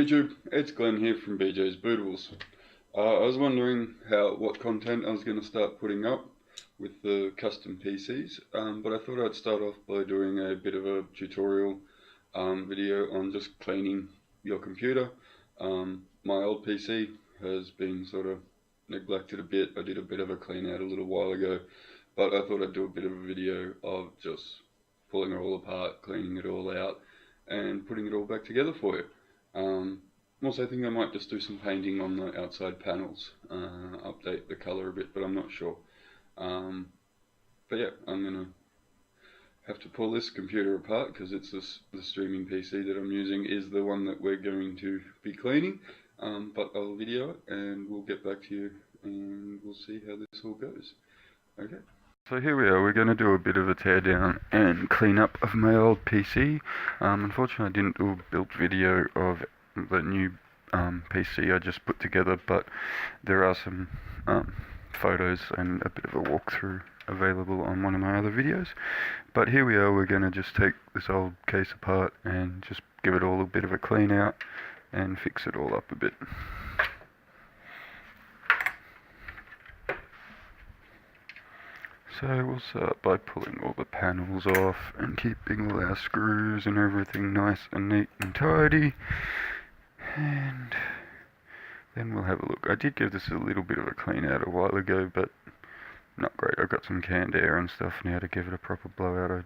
YouTube, it's Glenn here from BJ's Bootables. I was wondering what content I was going to start putting up with the custom PCs, but I thought I'd start off by doing a bit of a tutorial video on just cleaning your computer. My old PC has been sort of neglected a bit. I did a bit of a clean out a little while ago, but I thought I'd do a bit of a video of just pulling it all apart, cleaning it all out, and putting it all back together for you. Also think I might just do some painting on the outside panels, update the colour a bit, but I'm not sure. But yeah, I'm going to have to pull this computer apart because it's the streaming PC that I'm using is the one that we're going to be cleaning. But I'll video it and we'll get back to you and we'll see how this all goes. Okay. So here we are, we're going to do a bit of a tear down and clean up of my old PC. Unfortunately I didn't do a build video of the new PC I just put together, but there are some photos and a bit of a walkthrough available on one of my other videos. But here we are, we're going to just take this old case apart and just give it all a bit of a clean out and fix it all up a bit. So we'll start by pulling all the panels off and keeping all our screws and everything nice and neat and tidy. And then we'll have a look. I did give this a little bit of a clean out a while ago, but not great. I've got some canned air and stuff now to give it a proper blowout. I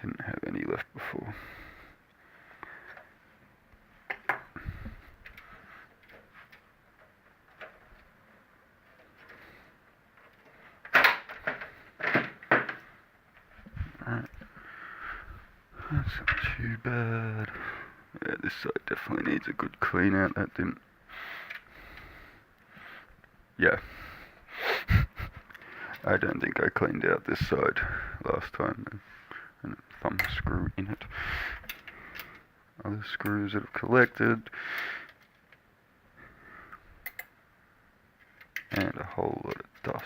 didn't have any left before. That's not too bad. Yeah, this side definitely needs a good clean out. That didn't. Yeah. I don't think I cleaned out this side last time. And a thumb screw in it. Other screws that have collected. And a whole lot of dust.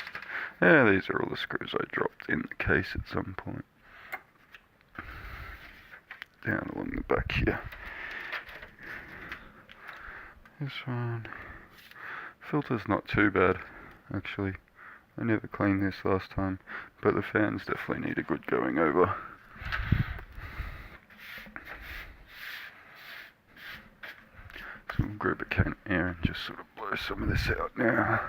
Yeah, these are all the screws I dropped in the case at some point. Down along the back here. This one. Filter's not too bad, actually. I never cleaned this last time, but the fans definitely need a good going over. So we'll grab a can of air and just sort of blow some of this out now.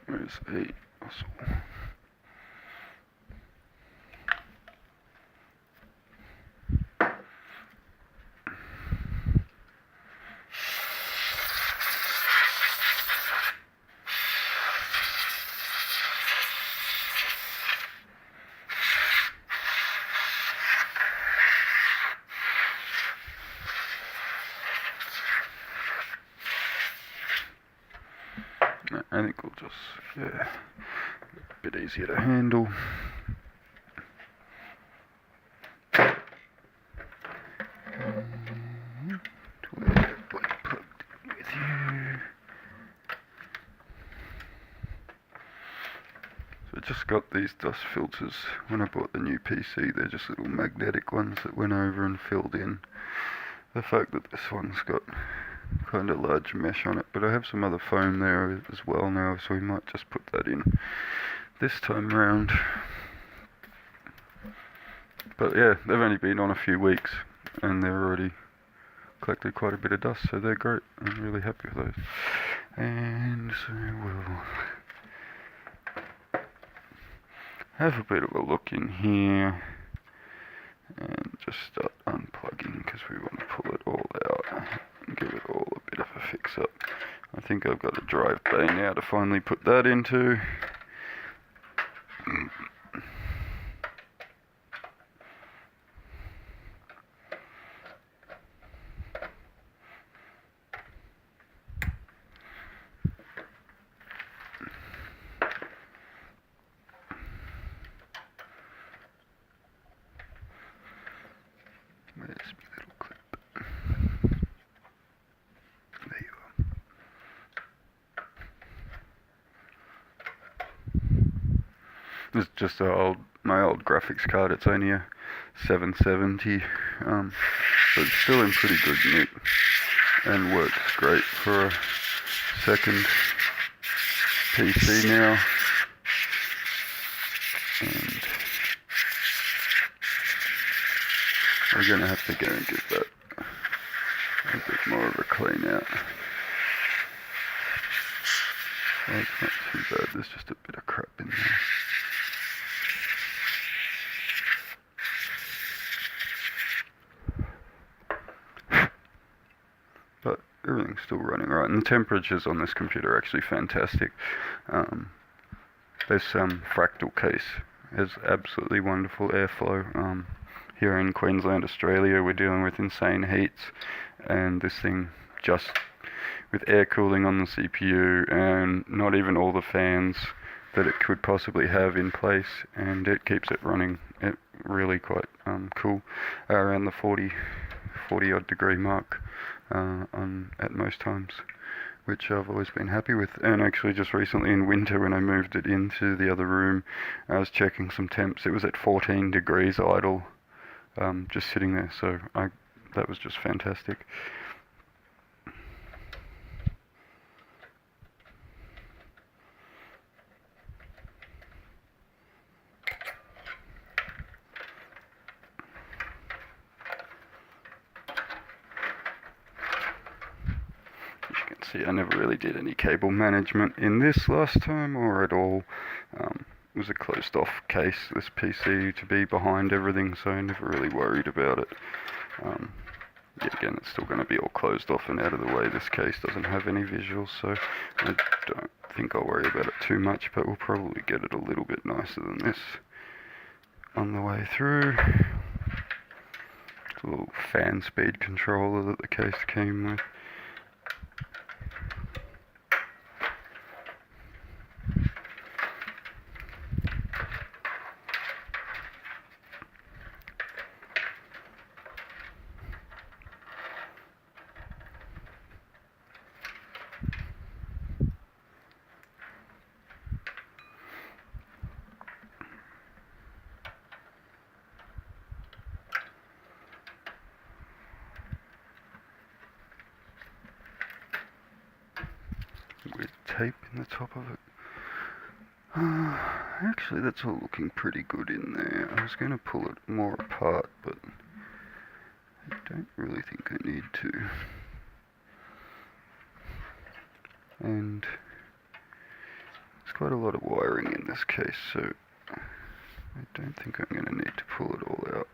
Where's the muscle? I think we'll just, yeah, a bit easier to handle. So I just got these dust filters when I bought the new PC. They're just little magnetic ones that went over and filled in. The fact that this one's got kind of large mesh on it, but I have some other foam there as well now, so we might just put that in this time round. But yeah, they've only been on a few weeks and they're already collected quite a bit of dust, so they're great. I'm really happy with those. And so we'll have a bit of a look in here and just start unplugging because we want to pull it all out and give it all a bit of a fix up. I think I've got a drive bay now to finally put that into. Where's my little clip? There you are. It's just my old graphics card. It's only a 770, but it's still in pretty good nick and works great for a second PC now. And we're going to have to go and give that a bit more of a clean out. Well, it's not too bad, there's just a bit of crap in there. But everything's still running right, and the temperatures on this computer are actually fantastic. This fractal case has absolutely wonderful airflow. Here in Queensland, Australia, we're dealing with insane heats, and this thing just with air cooling on the CPU and not even all the fans that it could possibly have in place, and it keeps it running really quite cool around the 40 odd degree mark at most times, which I've always been happy with. And actually just recently in winter, when I moved it into the other room, I was checking some temps. It was at 14 degrees idle, just sitting there, so that was just fantastic. See, I never really did any cable management in this last time, or at all. It was a closed off case, this PC, to be behind everything, so I never really worried about it. Yet again, it's still going to be all closed off and out of the way. This case doesn't have any visuals, so I don't think I'll worry about it too much, but we'll probably get it a little bit nicer than this on the way through. It's a little fan speed controller that the case came with. With tape in the top of it. Actually, that's all looking pretty good in there. I was going to pull it more apart, but I don't really think I need to. And there's quite a lot of wiring in this case, so I don't think I'm going to need to pull it all out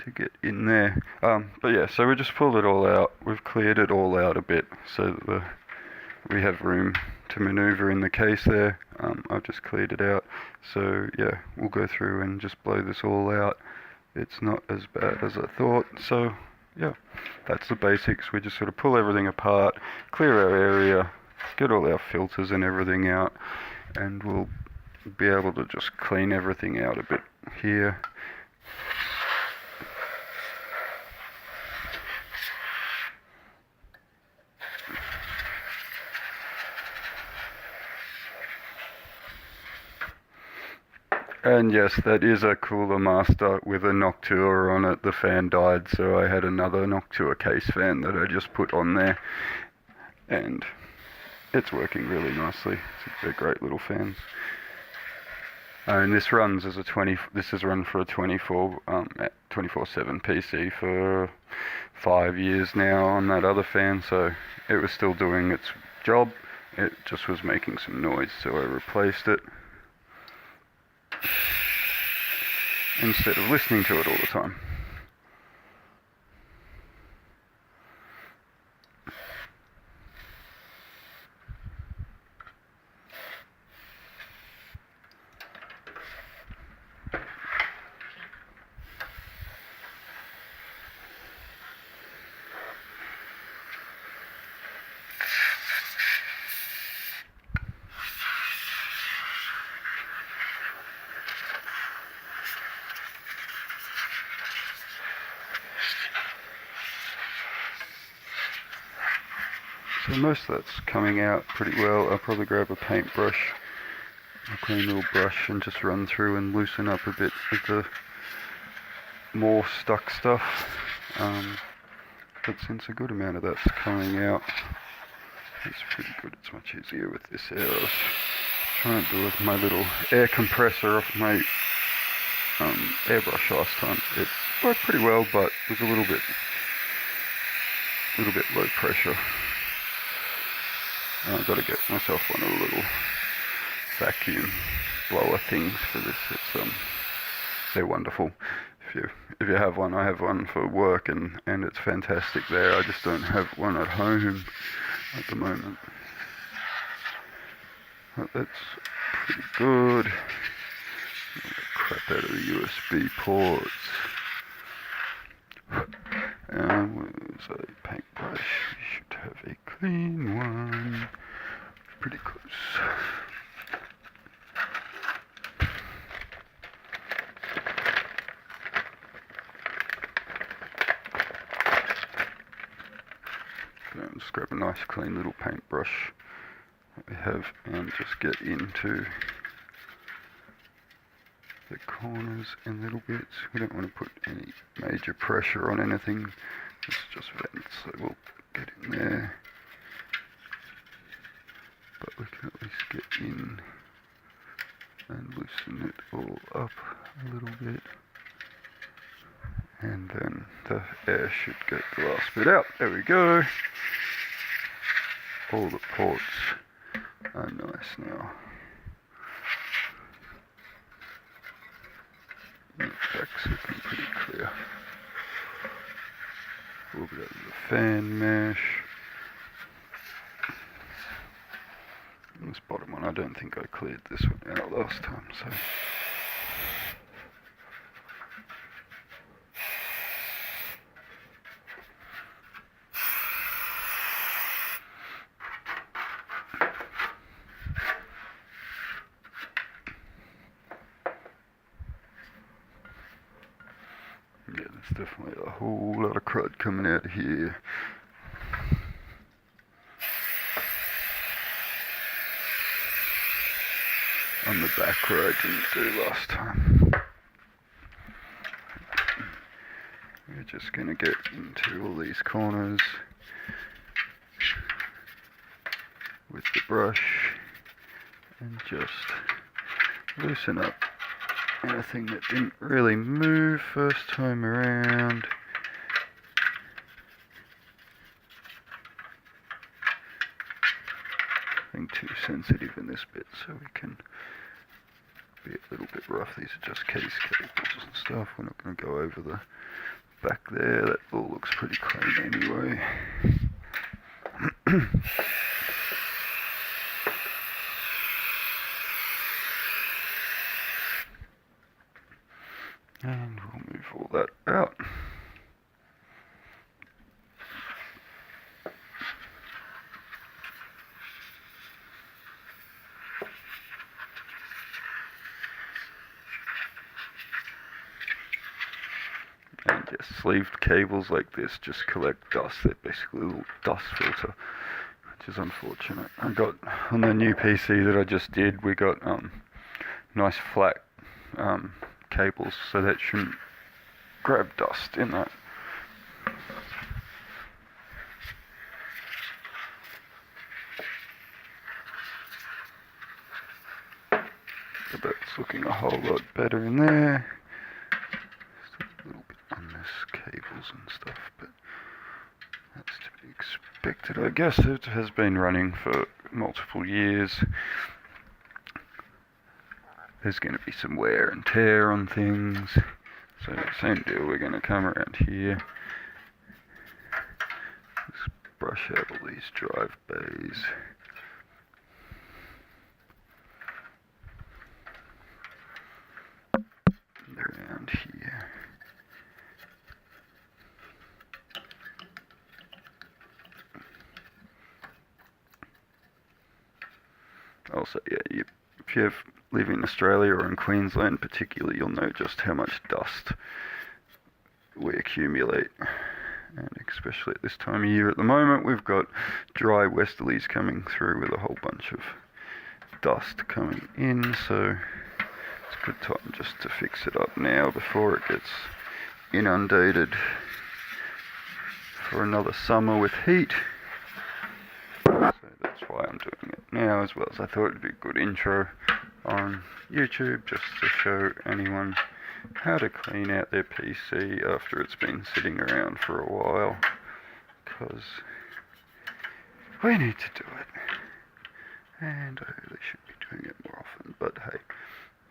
to get in there. But yeah, so we just pulled it all out. We've cleared it all out a bit so that we have room to maneuver in the case there. I've just cleared it out. So yeah, we'll go through and just blow this all out. It's not as bad as I thought. So yeah, that's the basics. We just sort of pull everything apart, clear our area, get all our filters and everything out, and we'll be able to just clean everything out a bit here. And yes, that is a Cooler Master with a Noctua on it. The fan died, so I had another Noctua case fan that I just put on there, and it's working really nicely. They're great little fans. And this runs as this is run for a 24/7 PC for 5 years now on that other fan, so it was still doing its job. It just was making some noise, so I replaced it instead of listening to it all the time. most of that's coming out pretty well. I'll probably grab a paintbrush, a clean little brush, and just run through and loosen up a bit of the more stuck stuff. But since a good amount of that's coming out, it's pretty good. It's much easier with this air. I was trying to do with my little air compressor off my airbrush last time. It worked pretty well, but it was a little bit low pressure. I've got to get myself one of the little vacuum blower things for this. It's they're wonderful. If you have one, I have one for work, and it's fantastic there. I just don't have one at home at the moment. But that's pretty good. Get the crap out of the USB ports. And where's a paintbrush? We should have a clean one. Pretty close. Just grab a nice clean little paintbrush that we have and just get into the corners and little bits. We don't want to put any major pressure on anything. It's just vents, so we'll get in there. But we can at least get in and loosen it all up a little bit. And then the air should get the last bit out. There we go. All the ports are nice now. The back's looking pretty clear. A little bit of the fan mesh. And this bottom one, I don't think I cleared this one out last time, so. Yeah, there's definitely a whole lot of crud coming out of here. On the back where I didn't do last time. We're just going to get into all these corners with the brush and just loosen up anything that didn't really move first time around. Being too sensitive in this bit, so we can be a little bit rough. These are just case cables and stuff. We're not going to go over the back there. That all looks pretty clean anyway. And we'll move all that out. And just sleeved cables like this just collect dust. They're basically a little dust filter, which is unfortunate. I got on the new PC that I just did, we got nice flat cables, so that shouldn't grab dust in that. But that's looking a whole lot better in there. Still a little bit on this cables and stuff, but that's to be expected. I guess it has been running for multiple years. There's going to be some wear and tear on things, so same deal, we're going to come around here, just brush out all these drive bays, and around here. Also, yeah, if you live in Australia or in Queensland particularly, you'll know just how much dust we accumulate and especially at this time of year at the moment, we've got dry westerlies coming through with a whole bunch of dust coming in, so it's a good time just to fix it up now before it gets inundated for another summer with heat. So that's why I'm doing it now, as well as I thought it'd be a good intro on YouTube just to show anyone how to clean out their PC after it's been sitting around for a while, because we need to do it, and I really should be doing it more often, but hey,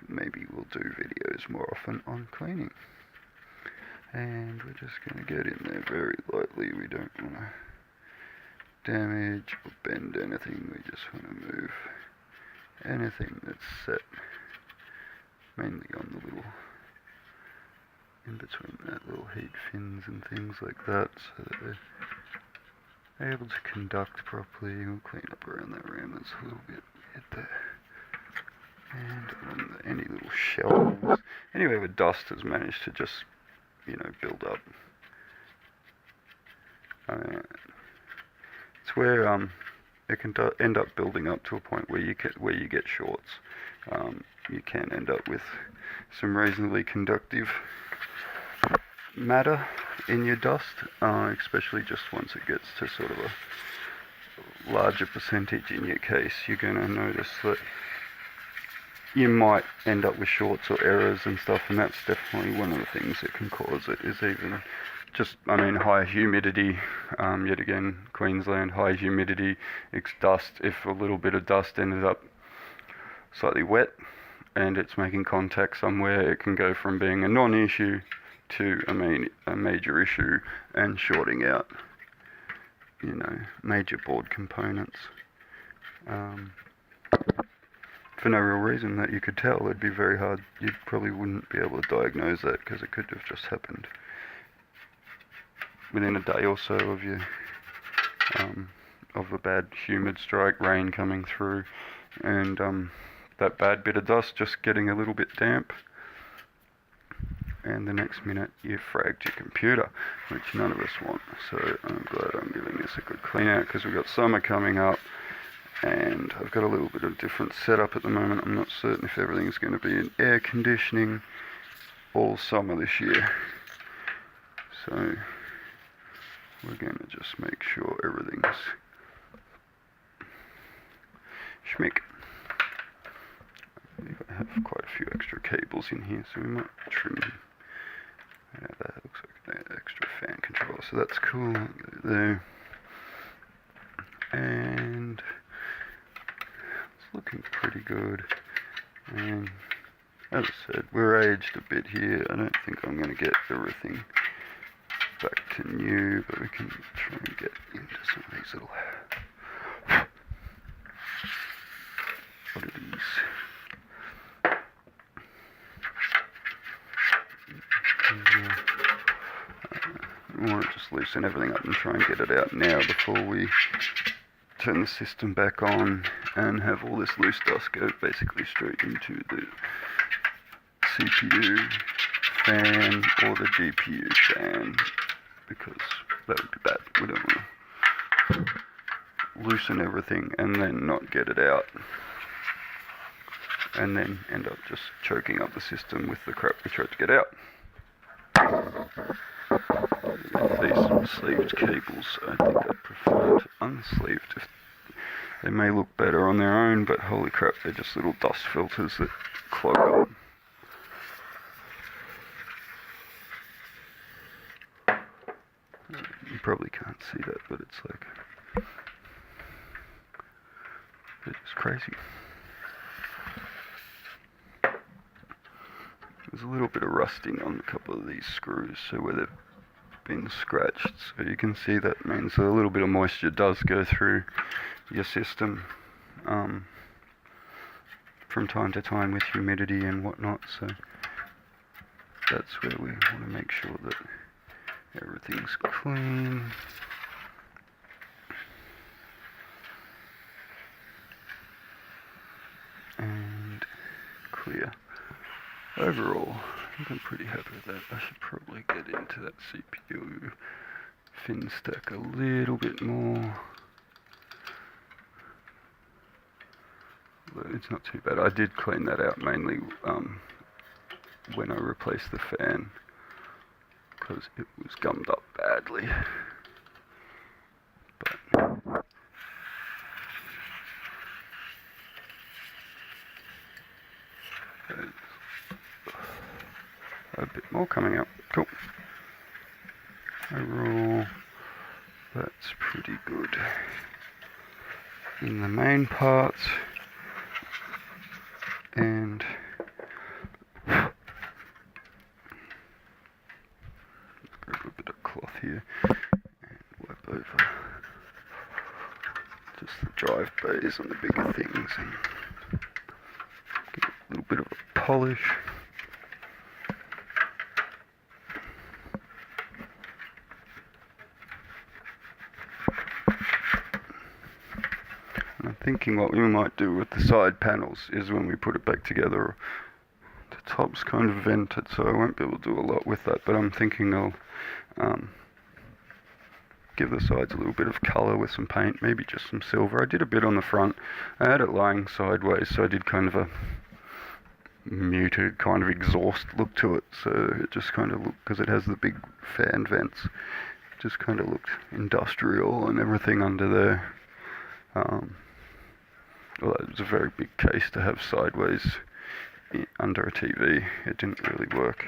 maybe we'll do videos more often on cleaning. And we're just going to get in there very lightly. We don't want to damage or bend anything, we just want to move anything that's set, mainly on the little, in between that little heat fins and things like that, so that they're able to conduct properly. We'll clean up around that ram that's a little bit weird there, and on any little shelves, anywhere where dust has managed to just, build up. It's where it can end up building up to a point where you get shorts. You can end up with some reasonably conductive matter in your dust, especially just once it gets to sort of a larger percentage in your case. You're going to notice that you might end up with shorts or errors and stuff, and that's definitely one of the things that can cause it, is even just, high humidity. Yet again, Queensland, high humidity, it's dust. If a little bit of dust ended up slightly wet and it's making contact somewhere, it can go from being a non-issue to a major issue and shorting out, major board components. For no real reason that you could tell. It'd be very hard. You probably wouldn't be able to diagnose that, because it could have just happened within a day or so of you, of a bad humid strike, rain coming through, and that bad bit of dust just getting a little bit damp, and the next minute you've fragged your computer, which none of us want. So I'm glad I'm giving this a good clean out, because we've got summer coming up, and I've got a little bit of different setup at the moment. I'm not certain if everything's going to be in air conditioning all summer this year, so we're going to just make sure everything's schmick. I believe I have quite a few extra cables in here, so we might trim. Yeah, that looks like an extra fan controller, so that's cool. There, and it's looking pretty good. And as I said, we're aged a bit here. I don't think I'm going to get everything back to new, but we can try and get into some of these little oddities. We want to just loosen everything up and try and get it out now before we turn the system back on and have all this loose dust go basically straight into the CPU fan or the GPU fan, because that would be bad. We don't want to loosen everything and then not get it out, and then end up just choking up the system with the crap we tried to get out. These sleeved cables, I think I prefer unsleeved. They may look better on their own, but holy crap, they're just little dust filters that clog up. You probably can't see that, but it's like, it's just crazy. There's a little bit of rusting on a couple of these screws, so where they've been scratched, so you can see that means that a little bit of moisture does go through your system from time to time with humidity and whatnot, so that's where we want to make sure that everything's clean. And clear. Overall, I think I'm pretty happy with that. I should probably get into that CPU fin stack a little bit more. But it's not too bad. I did clean that out mainly when I replaced the fan, because it was gummed up badly. But a bit more coming out. Cool. Overall, that's pretty good. In the main parts, and grab a bit of cloth here and wipe over just the drive bays on the bigger things and give it a little bit of a polish. And I'm thinking what we might do with the side panels is when we put it back together, the top's kind of vented, so I won't be able to do a lot with that, but I'm thinking I'll give the sides a little bit of colour with some paint, maybe just some silver. I did a bit on the front. I had it lying sideways, so I did kind of a muted kind of exhaust look to it, so it just kind of looked, because it has the big fan vents, it just kind of looked industrial and everything under there. Well, it was a very big case to have sideways under a TV. It didn't really work.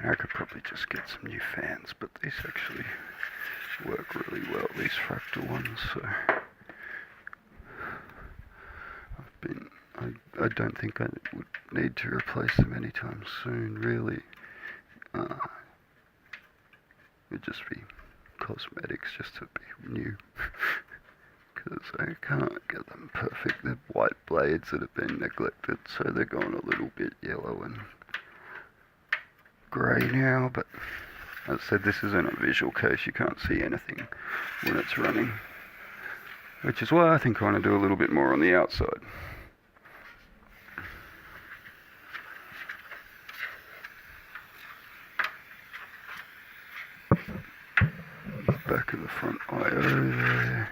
I could probably just get some new fans, but these actually work really well, these fractal ones, so I don't think I would need to replace them anytime soon, really. It'd just be cosmetics just to be new, because I can't get them perfect. They're white blades that have been neglected, so they're going a little bit yellow and grey now, but as I said, this isn't a visual case, you can't see anything when it's running, which is why I think I want to do a little bit more on the outside. Back of the front I/O there.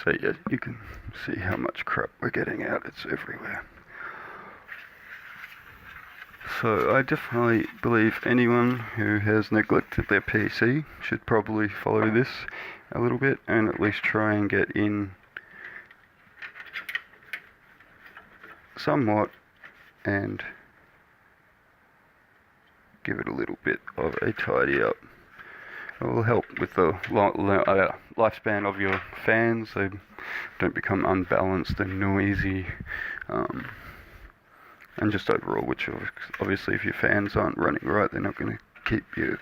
So yeah, you can see how much crap we're getting out, it's everywhere. So I definitely believe anyone who has neglected their PC should probably follow this a little bit and at least try and get in somewhat and give it a little bit of a tidy up. It will help with the lifespan of your fans. They don't become unbalanced and noisy, and just overall, which obviously if your fans aren't running right, they're not going to keep your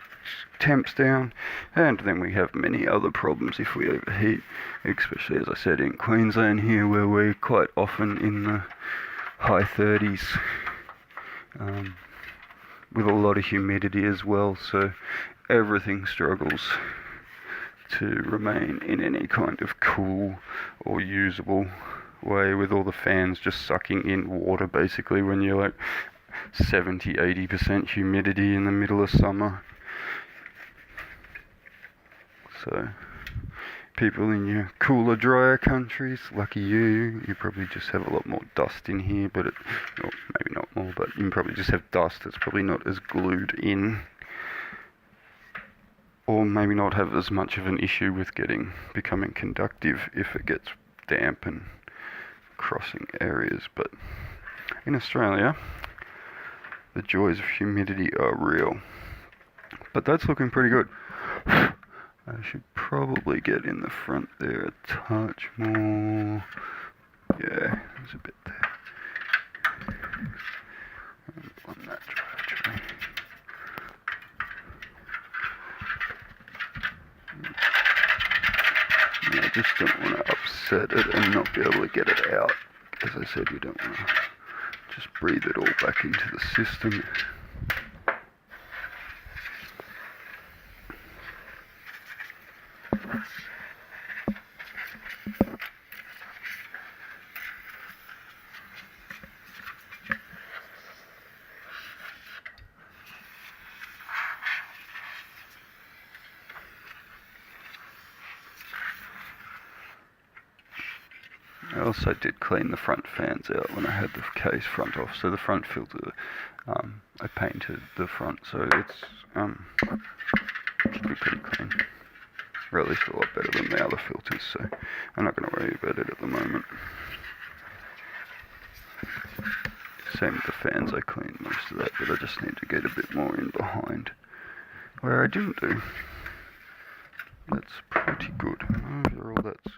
temps down. And then we have many other problems if we overheat, especially as I said in Queensland here, where we're quite often in the high 30s, with a lot of humidity as well, so everything struggles to remain in any kind of cool or usable way, with all the fans just sucking in water basically when you're like 70-80% humidity in the middle of summer. So people in your cooler, drier countries, lucky you probably just have a lot more dust in here, but or maybe not more, but you can probably just have dust that's probably not as glued in, or maybe not have as much of an issue with becoming conductive if it gets damp and crossing areas, but in Australia the joys of humidity are real. But that's looking pretty good. I should probably get in the front there a touch more. Yeah, there's a bit there. And on that drivetrain. I just don't want to upset it and not be able to get it out. As I said, you don't want to just breathe it all back into the system. I also did clean the front fans out when I had the case front off, so the front filter, I painted the front, so it's should be pretty clean. Or at least a lot better than the other filters, so I'm not going to worry about it at the moment. Same with the fans, I cleaned most of that, but I just need to get a bit more in behind where I didn't do. That's pretty good. Overall, that's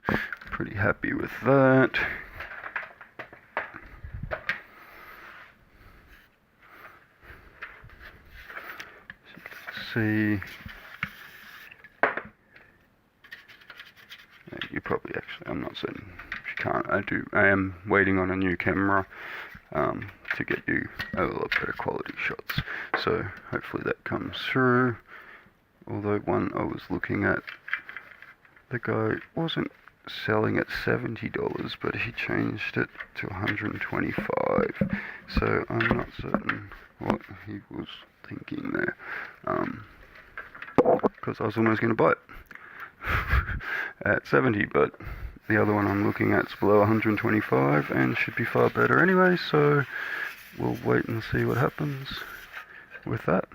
pretty happy with that. So you can see, you probably actually, I'm not certain if you can't, I am waiting on a new camera to get you a lot better quality shots. So hopefully that comes through. Although one I was looking at, the guy wasn't selling at $70, but he changed it to $125. So I'm not certain what he was thinking there, because I was almost going to buy it at 70, but the other one I'm looking at is below 125 and should be far better anyway. So we'll wait and see what happens with that.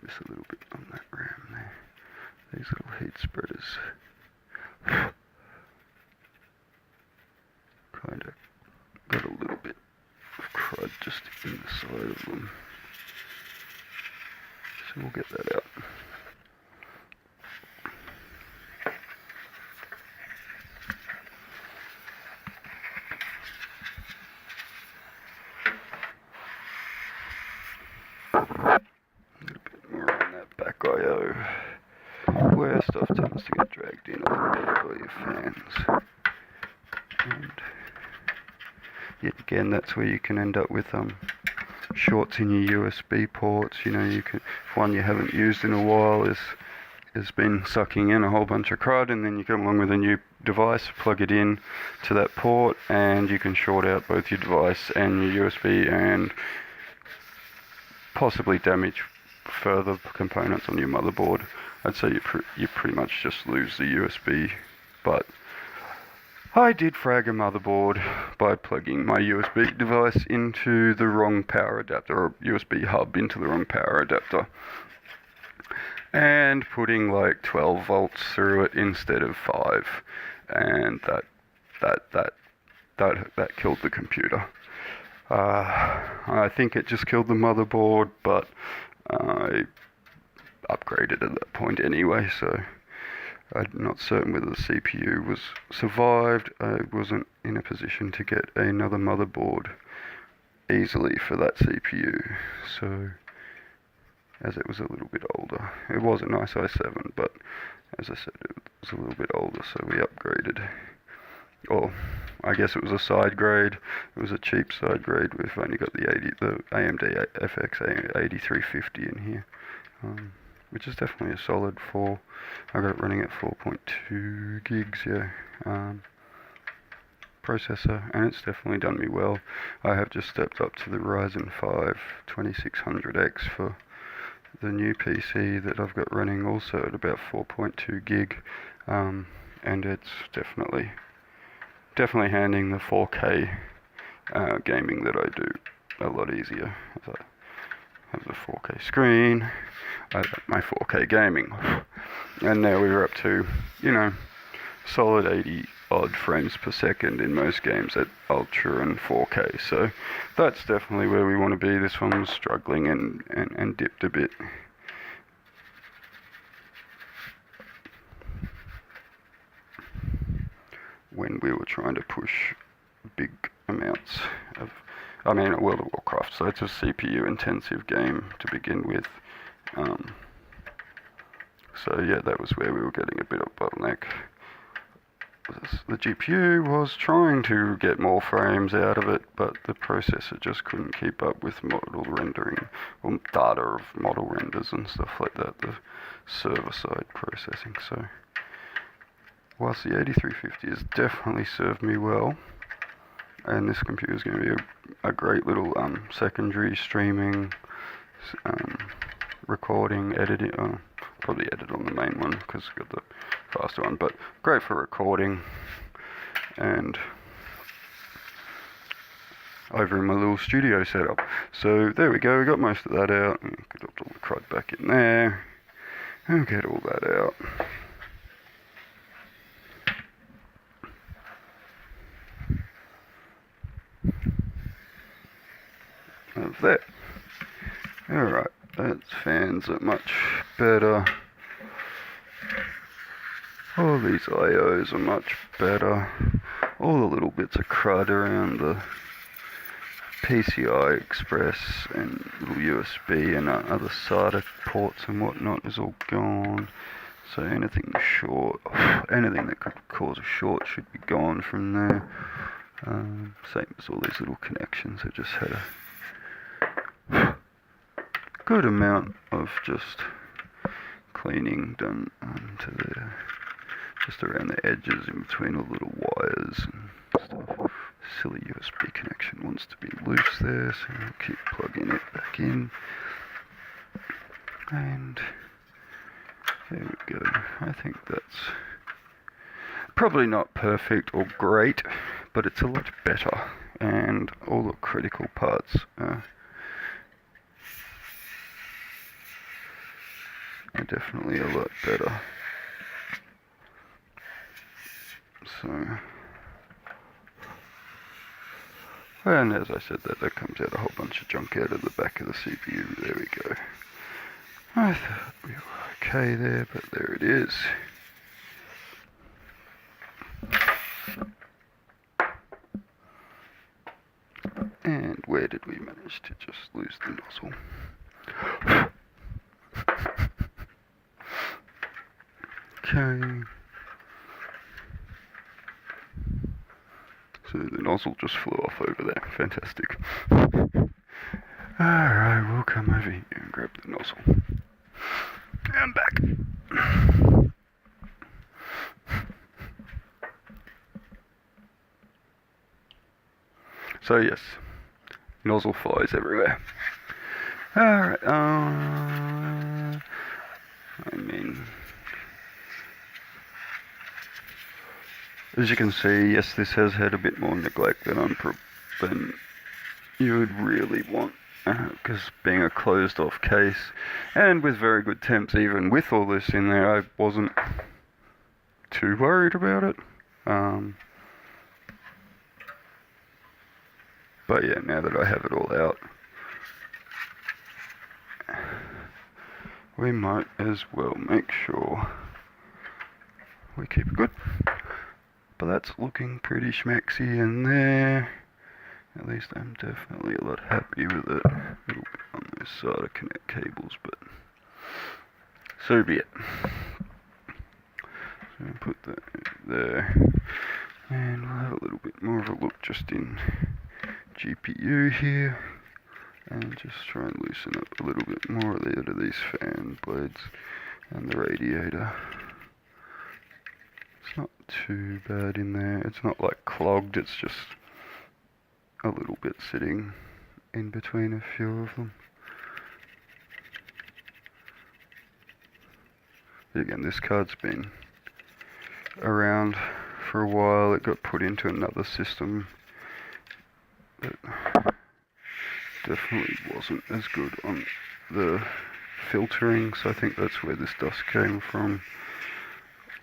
Just a little bit on that ram there. These little heat spreaders kind of got a little bit of crud just in the side of them, so we'll get that out. Where stuff tends to get dragged in a little bit by your fans. And yet again, that's where you can end up with shorts in your USB ports. You know, you can, if one you haven't used in a while has been sucking in a whole bunch of crud, and then you come along with a new device, plug it in to that port, and you can short out both your device and your USB and possibly damage further components on your motherboard. I'd say you pretty much just lose the USB, but I did frag a motherboard by plugging my USB device into the wrong power adapter, or USB hub into the wrong power adapter, and putting like 12 volts through it instead of 5, and that killed the computer. I think it just killed the motherboard, but I upgraded at that point anyway, so I'm not certain whether the CPU was survived. I wasn't in a position to get another motherboard easily for that CPU, so as it was a little bit older. It was a nice i7, but as I said, it was a little bit older, so we upgraded. Or I guess it was a side grade. It was a cheap side grade. We've only got the AMD FX 8350 in here, which is definitely a solid 4. I got it running at 4.2 gigs, yeah, processor, and it's definitely done me well. I have just stepped up to the Ryzen 5 2600X for the new PC that I've got running, also at about 4.2 gig, and it's definitely handling the 4K gaming that I do a lot easier. As I have the 4K screen, I have my 4K gaming. And now we're up to, you know, solid 80 odd frames per second in most games at Ultra and 4K. So that's definitely where we want to be. This one was struggling and dipped a bit. When we were trying to push big amounts of, I mean, World of Warcraft, so it's a CPU intensive game to begin with. So yeah, that was where we were getting a bit of bottleneck. The GPU was trying to get more frames out of it, but the processor just couldn't keep up with model rendering, or data of model renders and stuff like that, the server-side processing. So whilst the 8350 has definitely served me well, and this computer is going to be a great little secondary streaming, recording, editing, probably edit on the main one because I've got the faster one, but great for recording and over in my little studio setup. So there we go, we got most of that out. Get all the crud back in there and get all that out. Of that. Alright, those fans are much better. All these IOs are much better. All the little bits of crud around the PCI Express and little USB and other SATA ports and whatnot is all gone. So anything short, anything that could cause a short should be gone from there. Same as all these little connections. I just had a good amount of just cleaning done to the, just around the edges in between all the little wires and stuff. Silly USB connection wants to be loose there, so I'll keep plugging it back in. And there we go. I think that's probably not perfect or great, but it's a lot better, and all the critical parts are definitely a lot better. So, and as I said, that comes out a whole bunch of junk out of the back of the CPU. There we go. I thought we were okay there, but there it is. And where did we manage to just lose the nozzle? Okay. So the nozzle just flew off over there. Fantastic. Alright, we'll come over here and grab the nozzle. And back. So yes, nozzle flies everywhere. Alright, I mean, as you can see, yes, this has had a bit more neglect than you would really want, because being a closed off case, and with very good temps, even with all this in there, I wasn't too worried about it. But yeah, now that I have it all out, we might as well make sure we keep it good. But that's looking pretty schmaxy in there. At least I'm definitely a lot happier with it. A little bit on those SATA connect cables, but so be it. So I'll put that there. And we'll have a little bit more of a look just in GPU here. And just try and loosen up a little bit more out of these fan blades and the radiator. It's not too bad in there. It's not like clogged, it's just a little bit sitting in between a few of them. Again, this card's been around for a while. It got put into another system that definitely wasn't as good on the filtering, so I think that's where this dust came from.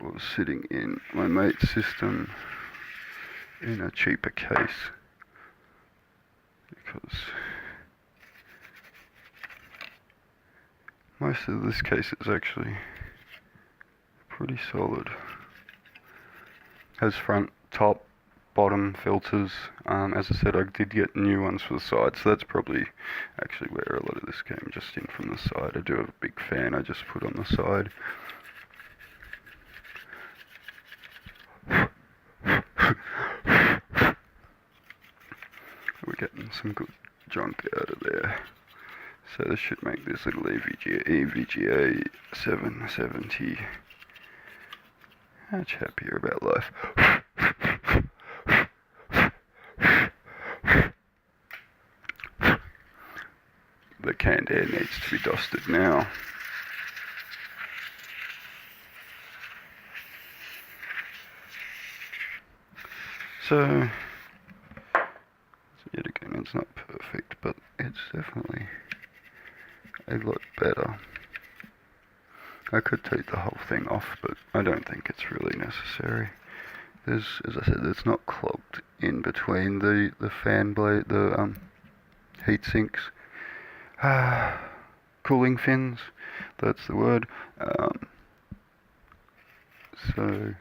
was sitting in my mate's system in a cheaper case, because most of this case is actually pretty solid. Has front, top, bottom filters. As I said, I did get new ones for the side, so that's probably actually where a lot of this came, just in from the side. I do have a big fan I just put on the side. We're getting some good junk out of there. So this should make this little EVGA 770 much happier about life. The canned air needs to be dusted now. So, yet again, it's not perfect, but it's definitely a lot better. I could take the whole thing off, but I don't think it's really necessary. There's, as I said, it's not clogged in between the fan blade, the heat sinks, cooling fins, that's the word. So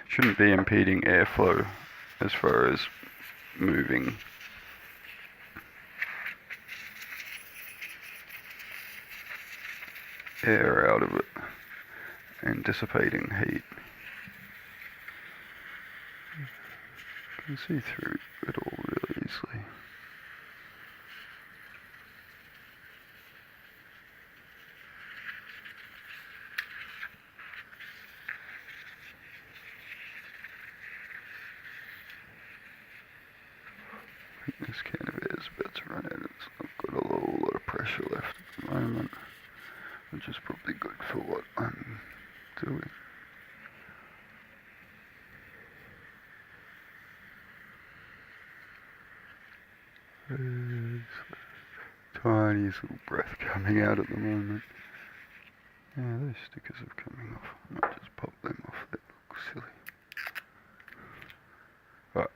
shouldn't be impeding airflow as far as moving air out of it and dissipating heat. You can see through it all really easily. This can of air is about to run out. I've got a whole lot of pressure left at the moment, which is probably good for what I'm doing. There's tiniest little breath coming out at the moment. Yeah, those stickers are coming off. I might just pop them off. They look silly. Right.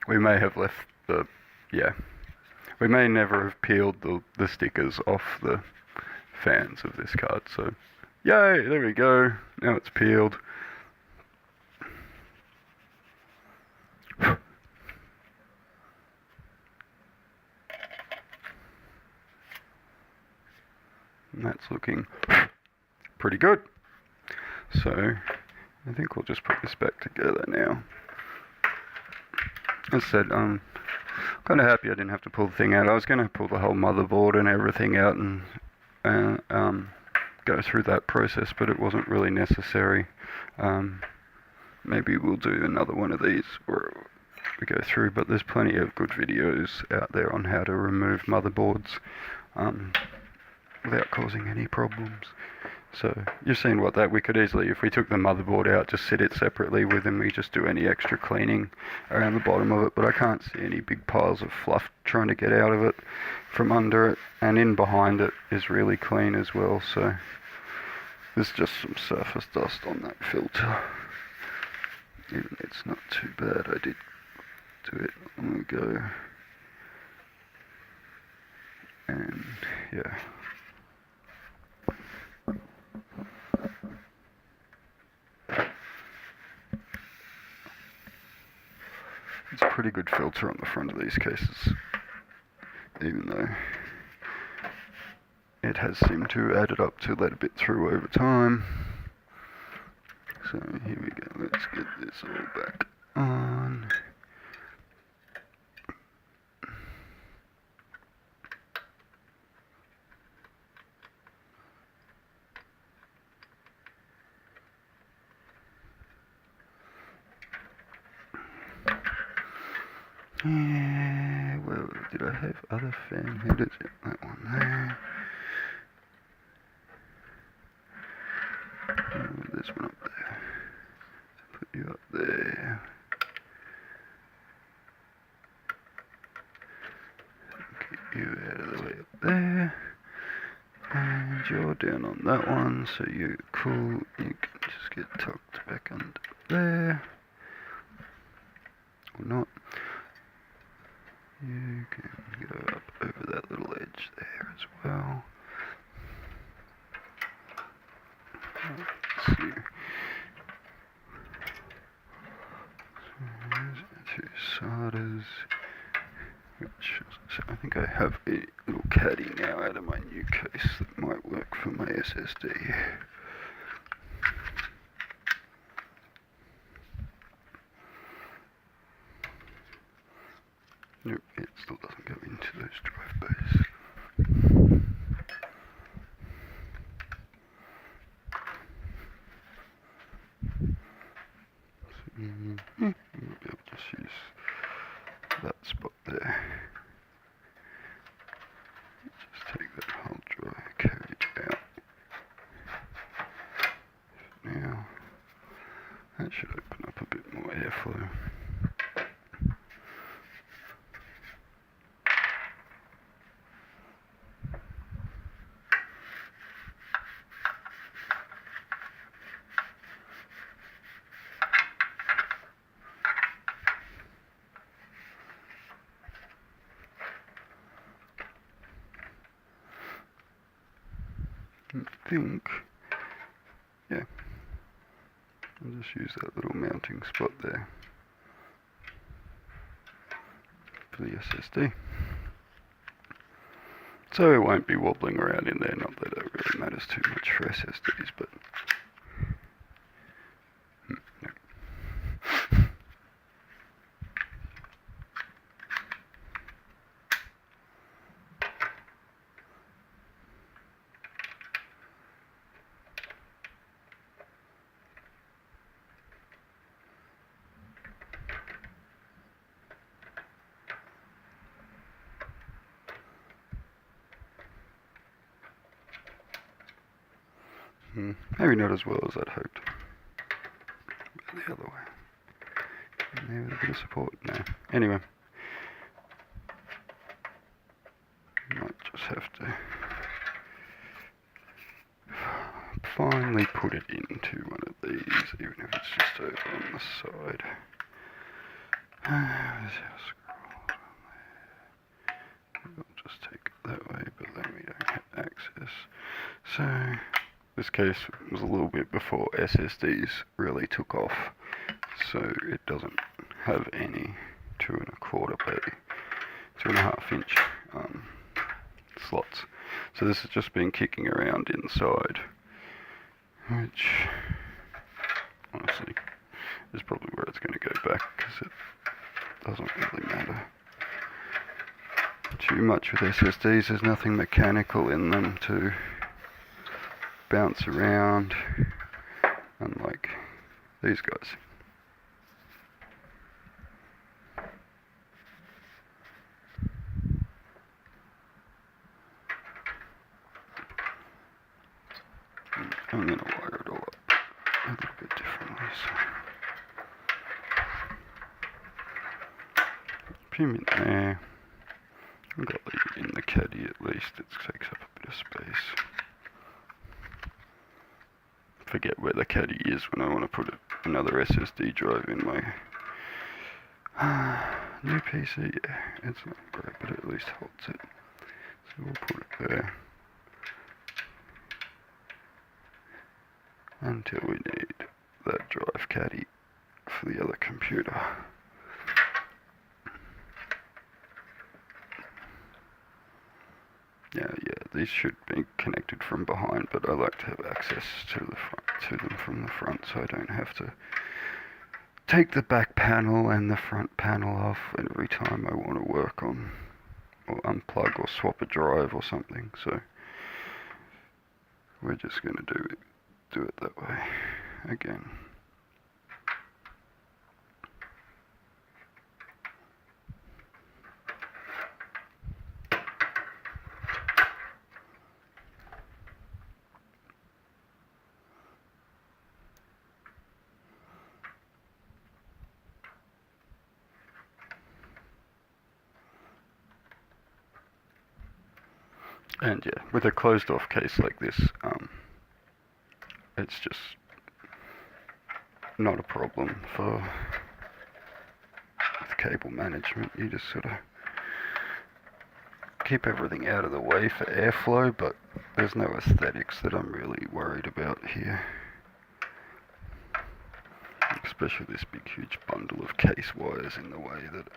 We may have left the, we may never have peeled the stickers off the fans of this card, so yay, there we go, now it's peeled. And that's looking pretty good. So I think we'll just put this back together now. As I said, I'm kind of happy I didn't have to pull the thing out. I was going to pull the whole motherboard and everything out and go through that process, but it wasn't really necessary. Maybe we'll do another one of these where we go through, but there's plenty of good videos out there on how to remove motherboards without causing any problems. So you've seen we could easily, if we took the motherboard out, just sit it separately with and we just do any extra cleaning around the bottom of it, but I can't see any big piles of fluff trying to get out of it from under it, and in behind it is really clean as well, so there's just some surface dust on that filter. Even it's not too bad. I did do it long ago, and yeah. It's a pretty good filter on the front of these cases, even though it has seemed to add it up to let a bit through over time. So here we go, let's get this all back on. Yeah, well, did I have other fan headers? Yeah, that one there. This one up there. Put you up there. Get you out of the way up there. down on that one, so you're cool. You can just get tucked back under there. Or not. You can go up over that little edge there as well. Let's see. So there's 2 solders. Which, so I think I have a little caddy now out of my new case that might work for my SSD. Nope, it still doesn't go into those drive bays. So, we'll be able to just use that spot there. Just take that whole drive, carry it out. Now, that should open up a bit more airflow. I think, yeah, I'll just use that little mounting spot there for the SSD. So it won't be wobbling around in there, not that it really matters too much for SSDs, but no. Maybe not as well as I'd hoped. But the other way. And there with a bit of support. No. Anyway. Might just have to finally put it into one of these, even if it's just over on the side. There's our scroll on there. I'll just take it that way, but then we don't have access. So this case was a little bit before SSDs really took off, so it doesn't have any 2¼ bay, 2.5 inch slots. So this has just been kicking around inside, which honestly is probably where it's going to go back, because it doesn't really matter too much with SSDs. There's nothing mechanical in them to bounce around, unlike these guys. I'm going to wire it all up a little bit differently. So pin in there. I've got to leave it in the caddy at least. It takes up a bit of space. Forget where the caddy is when I want to put another SSD drive in my new PC. Yeah, it's not great, but it at least holds it. So we'll put it there until we need that drive caddy for the other computer. Yeah, these should be connected from behind, but I like to have access to them from the front, so I don't have to take the back panel and the front panel off every time I want to work on, or unplug or swap a drive or something. So we're just going to do it that way again. And yeah, with a closed off case like this, it's just not a problem for with cable management. You just sort of keep everything out of the way for airflow, but there's no aesthetics that I'm really worried about here. Especially this big huge bundle of case wires in the way that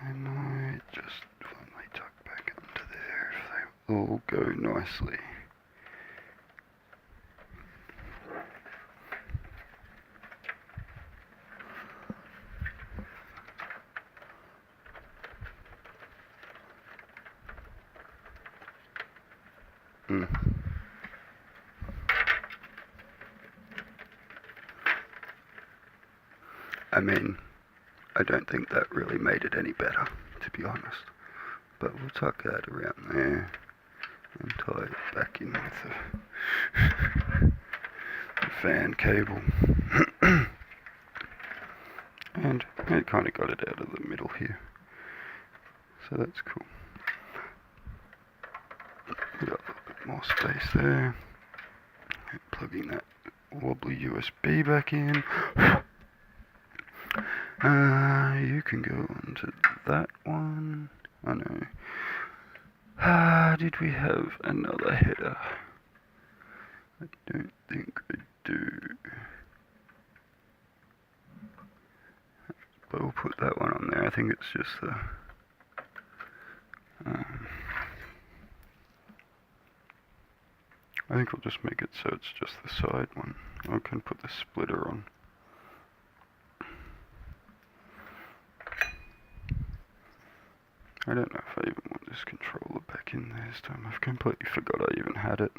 I might just finally tuck back under there if they all go nicely. I mean, I don't think that really made it any better, to be honest. But we'll tuck that around there and tie it back in with the fan cable. And it kind of got it out of the middle here. So that's cool. We got a little bit more space there. And plugging that wobbly USB back in. You can go on to that one. I know. Did we have another header? I don't think I do. But we'll put that one on there. I think it's just the... I think I'll just make it so it's just the side one. I can put the splitter on. I don't know if I even want this controller back in there this time. I've completely forgot I even had it.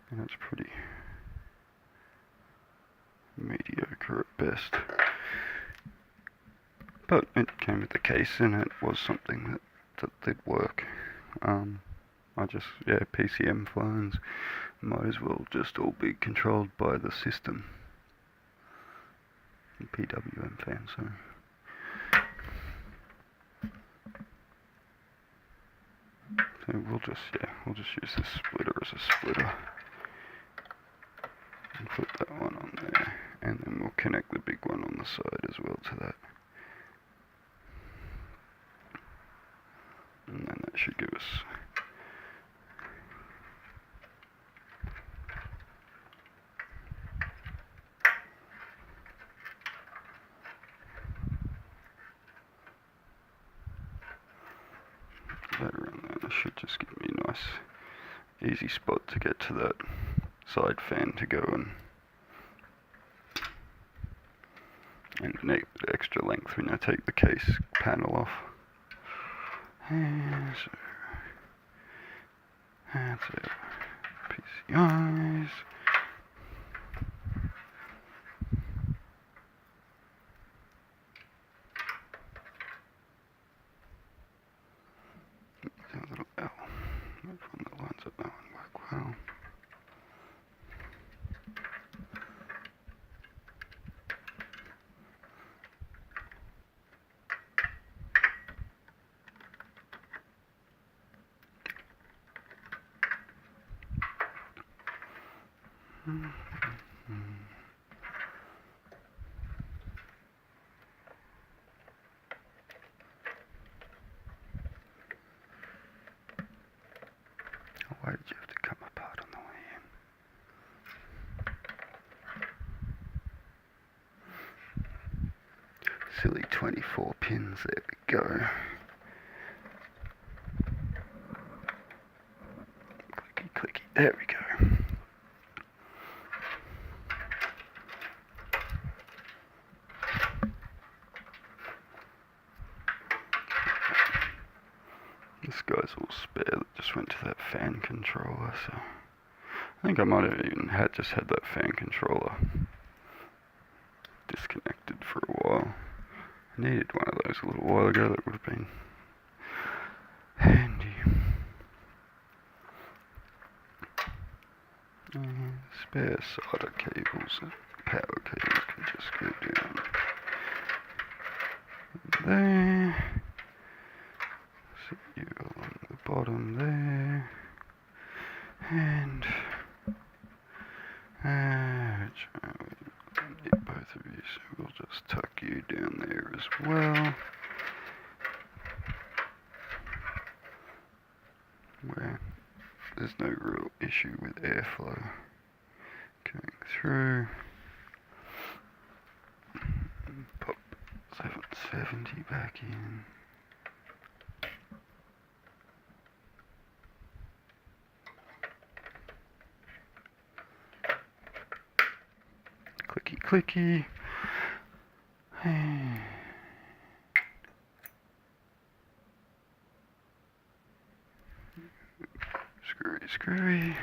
And it's pretty mediocre at best. But it came with the case and it was something that did work. PCM phones might as well just all be controlled by the system. PWM fan, so. So we'll just use this splitter as a splitter. And put that one on there. And then we'll connect the big one on the side as well to that. And then that should give us that around there. That should just give me a nice easy spot to get to that side fan to go in. And a bit extra length when I take the case panel off. And so that's it. PCIs. A little L. That one that lines up that one work well. Why did you have to come apart on the way in? Silly 24 pins, there we go. Clicky, clicky, there we go. This guy's all spare that just went to that fan controller, so I think I might have even just had that fan controller disconnected for a while. I needed one of those a little while ago, that would have been handy. Spare solder cables, power cables can just go down there. See you along the bottom there. both of you, so we'll just tuck you down there as well. Where there's no real issue with airflow going through. Pop 770 back in. Clicky clicky. Screwy screwy.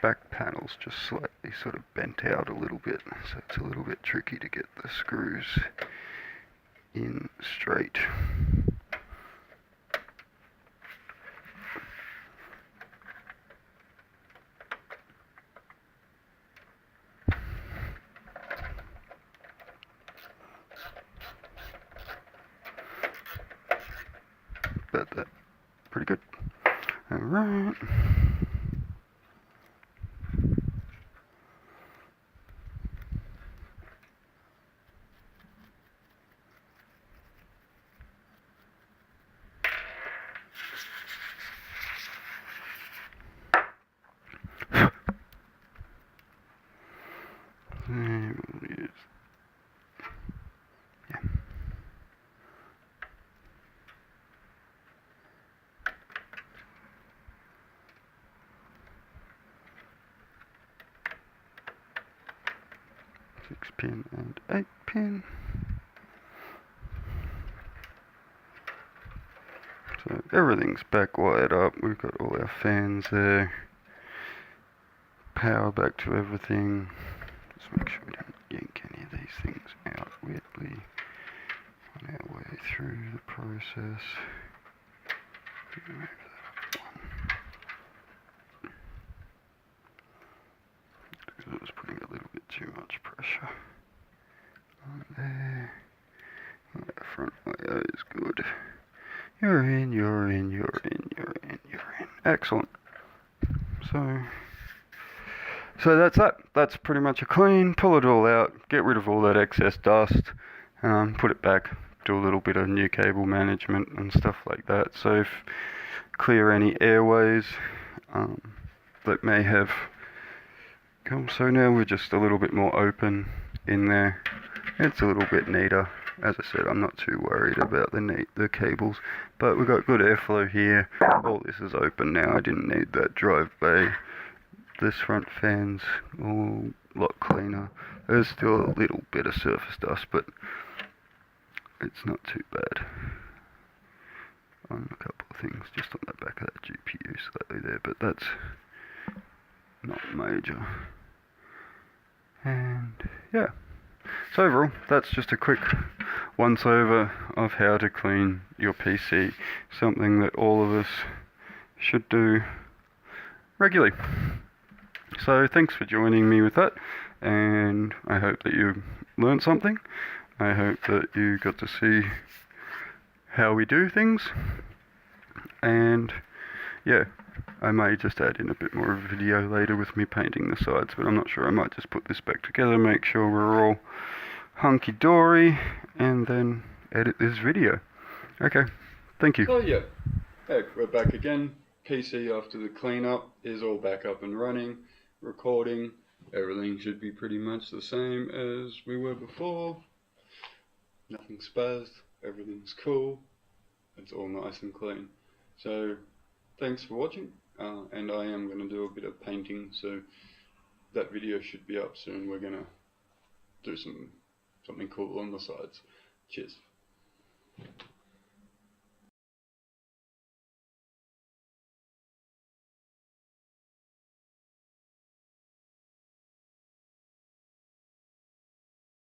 Back panel's just slightly sort of bent out a little bit, so it's a little bit tricky to get the screws in straight. But that's pretty good. Alright. We'll use, yeah. Six pin and 8 pin. So everything's back wired up. We've got all our fans there. Power back to everything. Just make sure we don't yank any of these things out weirdly on our way through the process. Remove that one. I was putting a little bit too much pressure on there. That front wire is good. You're in, you're in, you're in, you're in, you're in. Excellent. So that's that. That's pretty much a clean. Pull it all out. Get rid of all that excess dust. Put it back. Do a little bit of new cable management and stuff like that. So clear any airways that may have come. So now we're just a little bit more open in there. It's a little bit neater. As I said, I'm not too worried about the cables, but we've got good airflow here. All this is open now. I didn't need that drive bay. This front fan's all a lot cleaner. There's still a little bit of surface dust, but it's not too bad. On a couple of things, just on the back of that GPU slightly there, but that's not major. And yeah. So overall, that's just a quick once over of how to clean your PC. Something that all of us should do regularly. So thanks for joining me with that, and I hope that you learned something. I hope that you got to see how we do things, and yeah, I may just add in a bit more of a video later with me painting the sides, but I'm not sure. I might just put this back together, make sure we're all hunky-dory, and then edit this video. Okay, thank you. So yeah, hey, we're back again. PC after the cleanup is all back up and running, recording. Everything should be pretty much the same as we were before. Nothing spazzed, everything's cool. It's all nice and clean. So thanks for watching, and I am going to do a bit of painting, so that video should be up soon. We're going to do something cool on the sides. Cheers.